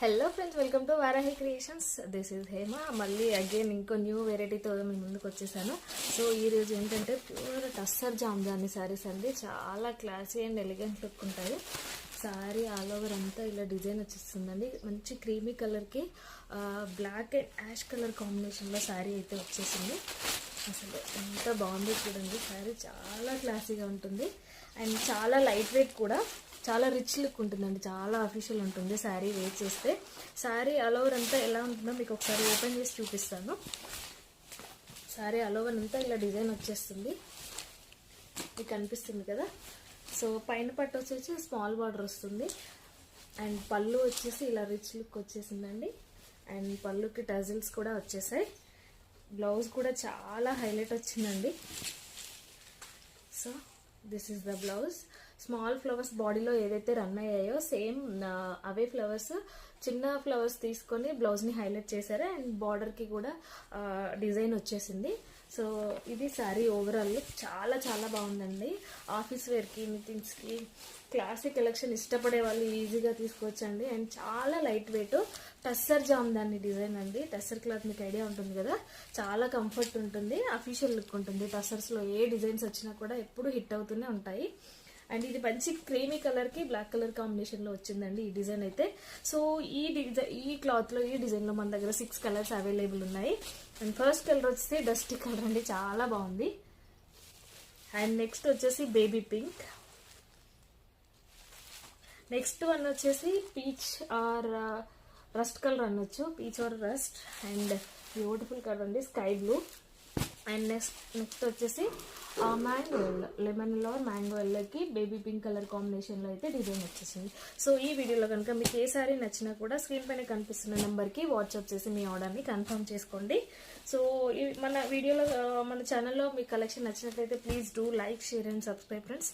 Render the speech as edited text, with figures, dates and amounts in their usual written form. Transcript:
Hello friends, welcome to Varahi creations. This is Hema. మళ్ళీ again ఇంకో new వెరైటీతో మీ ముందుకు వచ్చేసాను. సో ఈరోజు ఏంటంటే ప్యూర్ టస్సర్ జామ్దాని శారీస్ అండి. చాలా క్లాసీ అండ్ ఎలిగెంట్ లుక్ ఉంటాయి. శారీ ఆల్ ఓవర్ అంతా ఇలా డిజైన్ వచ్చేస్తుందండి. మంచి క్రీమీ కలర్కి బ్లాక్ అండ్ యాష్ కలర్ కాంబినేషన్లో శారీ అయితే వచ్చేసింది. అసలు ఎంత బాగుందో చూడండి. శారీ చాలా క్లాసీగా ఉంటుంది అండ్ చాలా లైట్ వెయిట్ కూడా, చాలా రిచ్ లుక్ ఉంటుందండి. చాలా అఫీషియల్ ఉంటుంది శారీ వేర్ చేస్తే. శారీ ఆల్ ఓవర్ అంతా ఎలా ఉంటుందో మీకు ఒకసారి ఓపెన్ చేసి చూపిస్తాను. శారీ ఆల్ ఓవర్ అంతా ఇలా డిజైన్ వచ్చేస్తుంది, మీకు కనిపిస్తుంది కదా. సో పైన పట్టు వచ్చేసి స్మాల్ బార్డర్ వస్తుంది అండ్ పళ్ళు వచ్చేసి ఇలా రిచ్ లుక్ వచ్చేసిందండి. అండ్ పళ్ళుకి టజిల్స్ కూడా వచ్చేసాయి. బ్లౌజ్ కూడా చాలా హైలైట్ వచ్చిందండి. So this is the blouse. Small flowers బాడీలో ఏదైతే రన్ అయ్యాయో సేమ్ అవే ఫ్లవర్స్, చిన్న ఫ్లవర్స్ తీసుకొని బ్లౌజ్ని హైలైట్ చేశారు అండ్ బార్డర్కి కూడా డిజైన్ వచ్చేసింది. సో ఇది శారీ ఓవరాల్ లుక్ చాలా చాలా బాగుందండి. ఆఫీస్ వేర్కి, మీటింగ్స్కి, క్లాసిక్ కలెక్షన్ ఇష్టపడే వాళ్ళు ఈజీగా తీసుకోవచ్చండి. అండ్ చాలా light weight tussar Jamdani design అండి. టస్సర్ క్లాత్ మీకు ఐడియా ఉంటుంది కదా, చాలా కంఫర్ట్ ఉంటుంది, అఫీషియల్ లుక్ ఉంటుంది. టస్సర్స్లో ఏ డిజైన్స్ వచ్చినా కూడా ఎప్పుడు హిట్ అవుతూనే ఉంటాయి. అండ్ ఇది మంచి క్రీమీ కలర్కి బ్లాక్ కలర్ కాంబినేషన్లో వచ్చిందండి ఈ డిజైన్ అయితే. సో ఈ క్లాత్లో, ఈ డిజైన్లో మన దగ్గర 6 కలర్స్ అవైలబుల్ ఉన్నాయి. అండ్ ఫస్ట్ కలర్ వచ్చేసి డస్టీ కలర్ అండి, చాలా బాగుంది. అండ్ నెక్స్ట్ వచ్చేసి బేబీ పింక్. నెక్స్ట్ వన్ వచ్చేసి పీచ్ ఆర్ రస్ట్ కలర్ అనొచ్చు, peach or rust. And beautiful colour అండి, స్కై బ్లూ. అండ్ నెక్స్ట్ వచ్చేసి mango yellow, lemon yellow mango ఎల్లోకి బేబీ పింక్ కలర్ కాంబినేషన్లో అయితే డిజైన్ వచ్చేసింది. సో ఈ వీడియోలో కనుక మీకు ఏ సారీ నచ్చినా కూడా స్క్రీన్ పైన కనిపిస్తున్న నెంబర్కి వాట్సాప్ చేసి మీ ఆర్డర్ని కన్ఫర్మ్ చేసుకోండి. సో మన వీడియోలో, మన ఛానల్లో మీ కలెక్షన్ నచ్చినట్లయితే please do like, share and subscribe friends.